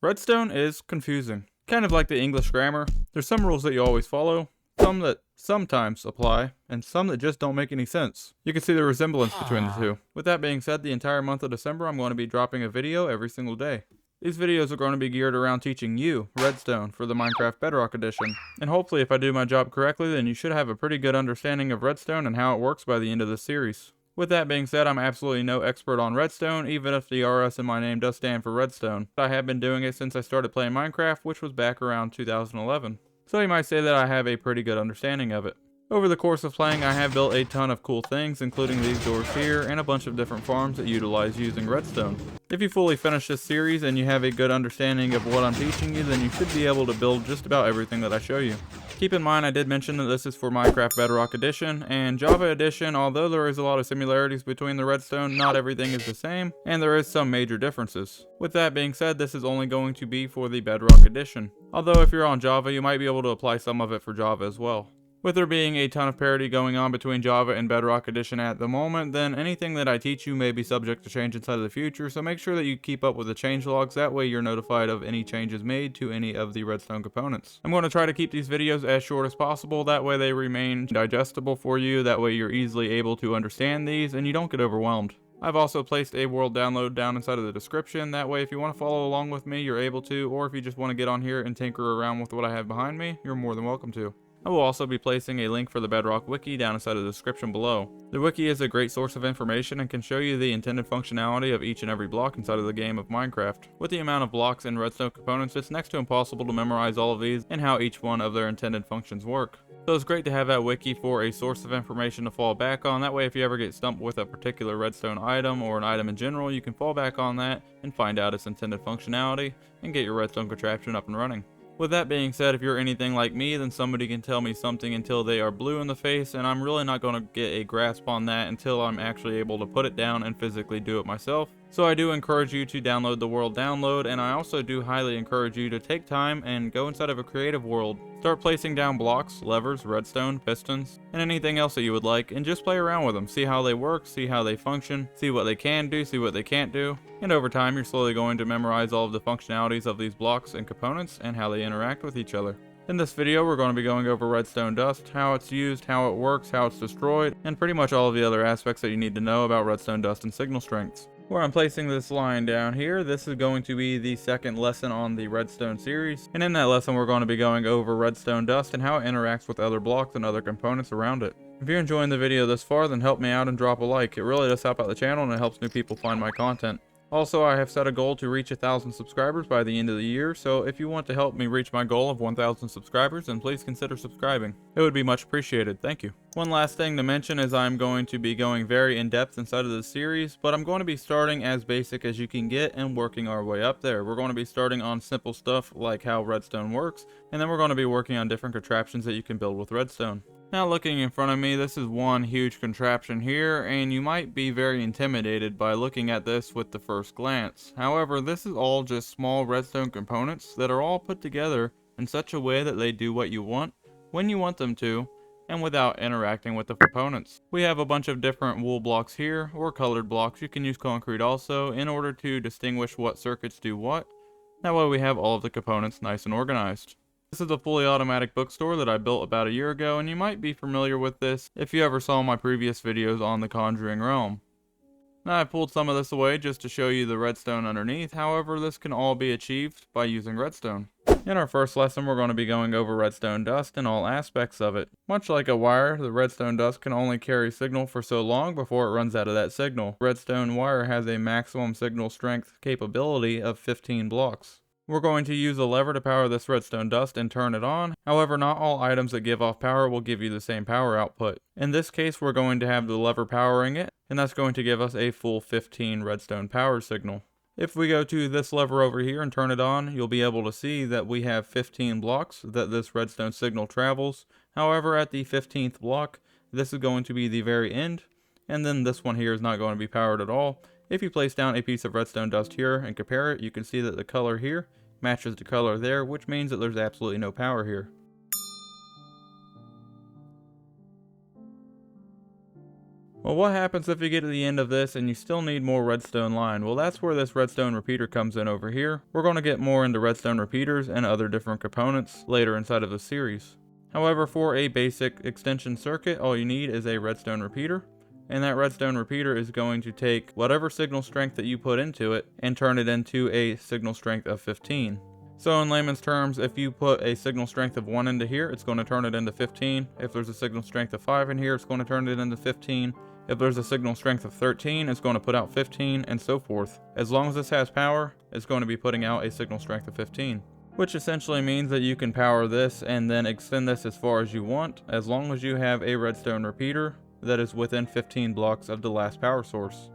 Redstone is confusing. Kind of like the English grammar. There's some rules that you always follow, some that sometimes apply, and some that just don't make any sense. You can see the resemblance between the two. With that being said, the entire month of December I'm going to be dropping a video every single day. These videos are going to be geared around teaching you Redstone for the Minecraft Bedrock Edition. And hopefully if I do my job correctly, then you should have a pretty good understanding of Redstone and how it works by the end of this series. With that being said, I'm absolutely no expert on Redstone, even if the RS in my name does stand for Redstone. I have been doing it since I started playing Minecraft, which was back around 2011. So you might say that I have a pretty good understanding of it. Over the course of playing, I have built a ton of cool things, including these doors here, and a bunch of different farms that utilize using redstone. If you fully finish this series and you have a good understanding of what I'm teaching you, then you should be able to build just about everything that I show you. Keep in mind I did mention that this is for Minecraft Bedrock Edition, and Java Edition, although there is a lot of similarities between the redstone, not everything is the same, and there is some major differences. With that being said, this is only going to be for the Bedrock Edition. Although if you're on Java, you might be able to apply some of it for Java as well. With there being a ton of parity going on between Java and Bedrock Edition at the moment, then anything that I teach you may be subject to change inside of the future, so make sure that you keep up with the changelogs, that way you're notified of any changes made to any of the redstone components. I'm going to try to keep these videos as short as possible, that way they remain digestible for you, that way you're easily able to understand these and you don't get overwhelmed. I've also placed a world download down inside of the description, that way if you want to follow along with me, you're able to, or if you just want to get on here and tinker around with what I have behind me, you're more than welcome to. I will also be placing a link for the Bedrock wiki down inside of the description below. The wiki is a great source of information and can show you the intended functionality of each and every block inside of the game of Minecraft. With the amount of blocks and redstone components, it's next to impossible to memorize all of these and how each one of their intended functions work. So it's great to have that wiki for a source of information to fall back on, that way if you ever get stumped with a particular redstone item or an item in general, you can fall back on that and find out its intended functionality and get your redstone contraption up and running. With that being said, if you're anything like me, then somebody can tell me something until they are blue in the face, and I'm really not going to get a grasp on that until I'm actually able to put it down and physically do it myself. So I do encourage you to download the world download, and I also do highly encourage you to take time and go inside of a creative world. Start placing down blocks, levers, redstone, pistons, and anything else that you would like, and just play around with them. See how they work, see how they function, see what they can do, see what they can't do. And over time, you're slowly going to memorize all of the functionalities of these blocks and components and how they interact with each other. In this video, we're going to be going over redstone dust, how it's used, how it works, how it's destroyed, and pretty much all of the other aspects that you need to know about redstone dust and signal strengths. Where I'm placing this line down here, this is going to be the second lesson on the redstone series, and in that lesson we're going to be going over redstone dust and how it interacts with other blocks and other components around it. If you're enjoying the video this far, then help me out and drop a like. It really does help out the channel and it helps new people find my content. Also, I have set a goal to reach 1,000 subscribers by the end of the year, so if you want to help me reach my goal of 1,000 subscribers, then please consider subscribing. It would be much appreciated. Thank you. One last thing to mention is I'm going to be going very in-depth inside of this series, but I'm going to be starting as basic as you can get and working our way up there. We're going to be starting on simple stuff like how redstone works, and then we're going to be working on different contraptions that you can build with redstone. Now looking in front of me, this is one huge contraption here, and you might be very intimidated by looking at this with the first glance. However, this is all just small redstone components that are all put together in such a way that they do what you want, when you want them to, and without interacting with the components. We have a bunch of different wool blocks here, or colored blocks. You can use concrete also, in order to distinguish what circuits do what. That way we have all of the components nice and organized. This is a fully automatic bookstore that I built about a year ago, and you might be familiar with this if you ever saw my previous videos on the Conjuring Realm. Now I pulled some of this away just to show you the redstone underneath, however this can all be achieved by using redstone. In our first lesson we're going to be going over redstone dust and all aspects of it. Much like a wire, the redstone dust can only carry signal for so long before it runs out of that signal. Redstone wire has a maximum signal strength capability of 15 blocks. We're going to use a lever to power this redstone dust and turn it on. However, not all items that give off power will give you the same power output. In this case, we're going to have the lever powering it, and that's going to give us a full 15 redstone power signal. If we go to this lever over here and turn it on, you'll be able to see that we have 15 blocks that this redstone signal travels. However, at the 15th block, this is going to be the very end, and then this one here is not going to be powered at all. If you place down a piece of redstone dust here and compare it, you can see that the color here matches the color there, which means that there's absolutely no power here. Well, what happens if you get to the end of this and you still need more redstone line? Well, that's where this redstone repeater comes in over here. We're going to get more into redstone repeaters and other different components later inside of the series. However, for a basic extension circuit, all you need is a redstone repeater. And that redstone repeater is going to take whatever signal strength that you put into it and turn it into a signal strength of 15. So in layman's terms, if you put a signal strength of 1 into here, it's going to turn it into 15. If there's a signal strength of 5 in here, it's going to turn it into 15. If there's a signal strength of 13, it's going to put out 15, and so forth. As long as this has power, it's going to be putting out a signal strength of 15. Which essentially means that you can power this and then extend this as far as you want, as long as you have a redstone repeater that is within 15 blocks of the last power source.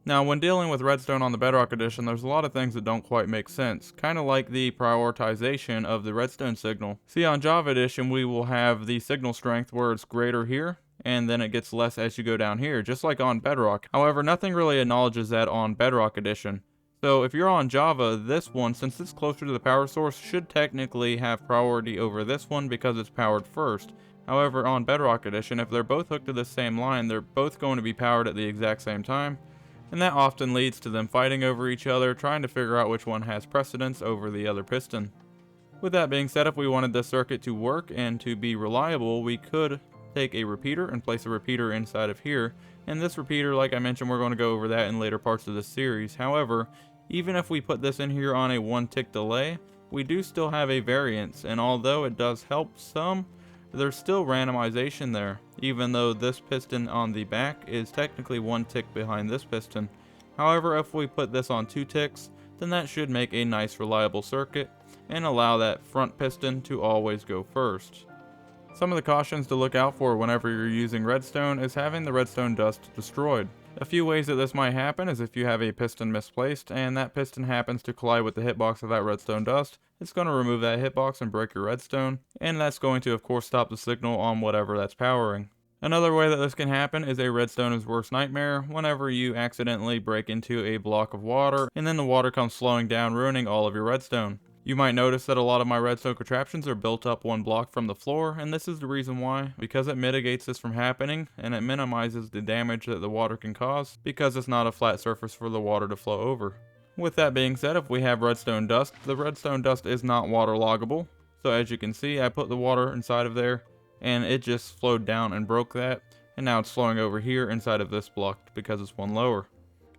Now, when dealing with redstone on the Bedrock edition, there's a lot of things that don't quite make sense, kind of like the prioritization of the redstone signal. See, on Java edition, we will have the signal strength where it's greater here, and then it gets less as you go down here, just like on Bedrock. However, nothing really acknowledges that on Bedrock edition. So if you're on Java, this one, since it's closer to the power source, should technically have priority over this one because it's powered first. However, on Bedrock edition, if they're both hooked to the same line, they're both going to be powered at the exact same time. And that often leads to them fighting over each other, trying to figure out which one has precedence over the other piston. With that being said, if we wanted this circuit to work and to be reliable, we could take a repeater and place a repeater inside of here. And this repeater, like I mentioned, we're going to go over that in later parts of this series. However, even if we put this in here on a 1 tick delay, we do still have a variance, and although it does help some, there's still randomization there, even though this piston on the back is technically 1 tick behind this piston. However, if we put this on 2 ticks, then that should make a nice reliable circuit and allow that front piston to always go first. Some of the cautions to look out for whenever you're using redstone is having the redstone dust destroyed. A few ways that this might happen is if you have a piston misplaced and that piston happens to collide with the hitbox of that redstone dust, it's going to remove that hitbox and break your redstone, and that's going to of course stop the signal on whatever that's powering. Another way that this can happen is a redstone's worst nightmare whenever you accidentally break into a block of water and then the water comes slowing down, ruining all of your redstone. You might notice that a lot of my redstone contraptions are built up 1 block from the floor, and this is the reason why, because it mitigates this from happening, and it minimizes the damage that the water can cause, because it's not a flat surface for the water to flow over. With that being said, if we have redstone dust, the redstone dust is not waterloggable. So as you can see, I put the water inside of there, and it just flowed down and broke that, and now it's flowing over here inside of this block because it's 1 lower.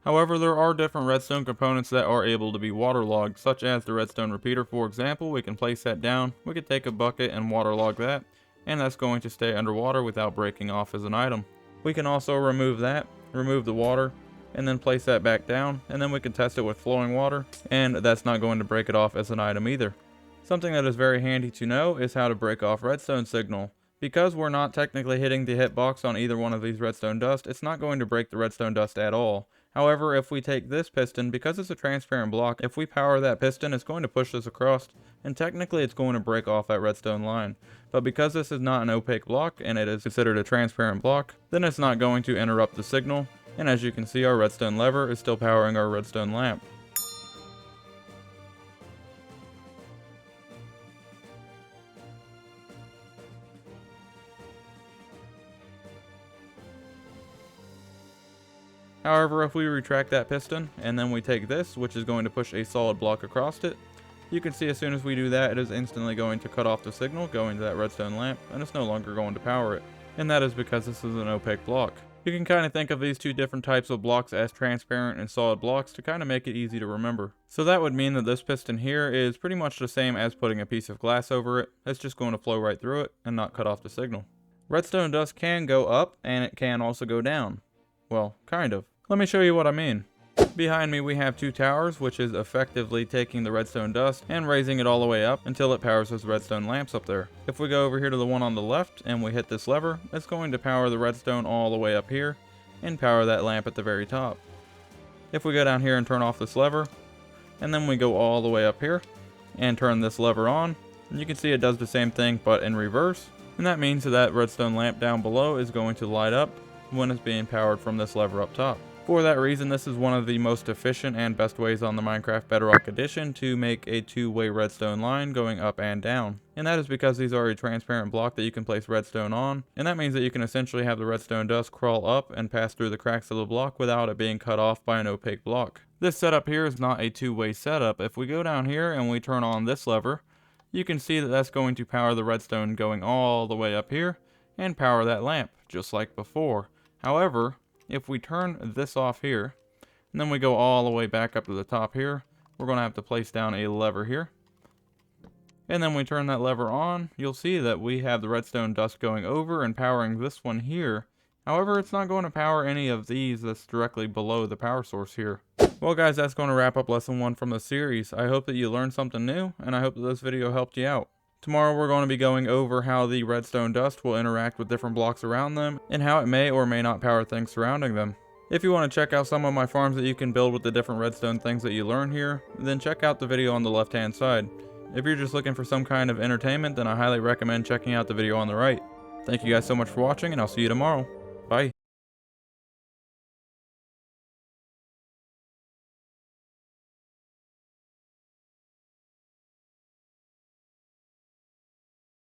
However, there are different redstone components that are able to be waterlogged, such as the redstone repeater, for example. We can place that down, we could take a bucket and waterlog that, and that's going to stay underwater without breaking off as an item. We can also remove that, remove the water, and then place that back down, and then we can test it with flowing water, and that's not going to break it off as an item either. Something that is very handy to know is how to break off redstone signal. Because we're not technically hitting the hitbox on either one of these redstone dust, it's not going to break the redstone dust at all. However, if we take this piston, because it's a transparent block, if we power that piston, it's going to push this across, and technically it's going to break off that redstone line. But because this is not an opaque block, and it is considered a transparent block, then it's not going to interrupt the signal, and as you can see, our redstone lever is still powering our redstone lamp. However, if we retract that piston, and then we take this, which is going to push a solid block across it, you can see as soon as we do that, it is instantly going to cut off the signal going to that redstone lamp, and it's no longer going to power it. And that is because this is an opaque block. You can kind of think of these two different types of blocks as transparent and solid blocks to kind of make it easy to remember. So that would mean that this piston here is pretty much the same as putting a piece of glass over it. It's just going to flow right through it and not cut off the signal. Redstone dust can go up, and it can also go down. Well, kind of. Let me show you what I mean. Behind me we have 2 towers, which is effectively taking the redstone dust and raising it all the way up until it powers those redstone lamps up there. If we go over here to the one on the left and we hit this lever, it's going to power the redstone all the way up here and power that lamp at the very top. If we go down here and turn off this lever, and then we go all the way up here and turn this lever on, you can see it does the same thing but in reverse, and that means that redstone lamp down below is going to light up when it's being powered from this lever up top. For that reason, this is one of the most efficient and best ways on the Minecraft Bedrock Edition to make a two-way redstone line going up and down. And that is because these are a transparent block that you can place redstone on, and that means that you can essentially have the redstone dust crawl up and pass through the cracks of the block without it being cut off by an opaque block. This setup here is not a two-way setup. If we go down here and we turn on this lever, you can see that that's going to power the redstone going all the way up here and power that lamp, just like before. However, if we turn this off here, and then we go all the way back up to the top here, we're going to have to place down a lever here. And then we turn that lever on, you'll see that we have the redstone dust going over and powering this one here. However, it's not going to power any of these that's directly below the power source here. Well guys, that's going to wrap up lesson 1 from the series. I hope that you learned something new, and I hope that this video helped you out. Tomorrow we're going to be going over how the redstone dust will interact with different blocks around them, and how it may or may not power things surrounding them. If you want to check out some of my farms that you can build with the different redstone things that you learn here, then check out the video on the left hand side. If you're just looking for some kind of entertainment, then I highly recommend checking out the video on the right. Thank you guys so much for watching, and I'll see you tomorrow. Bye.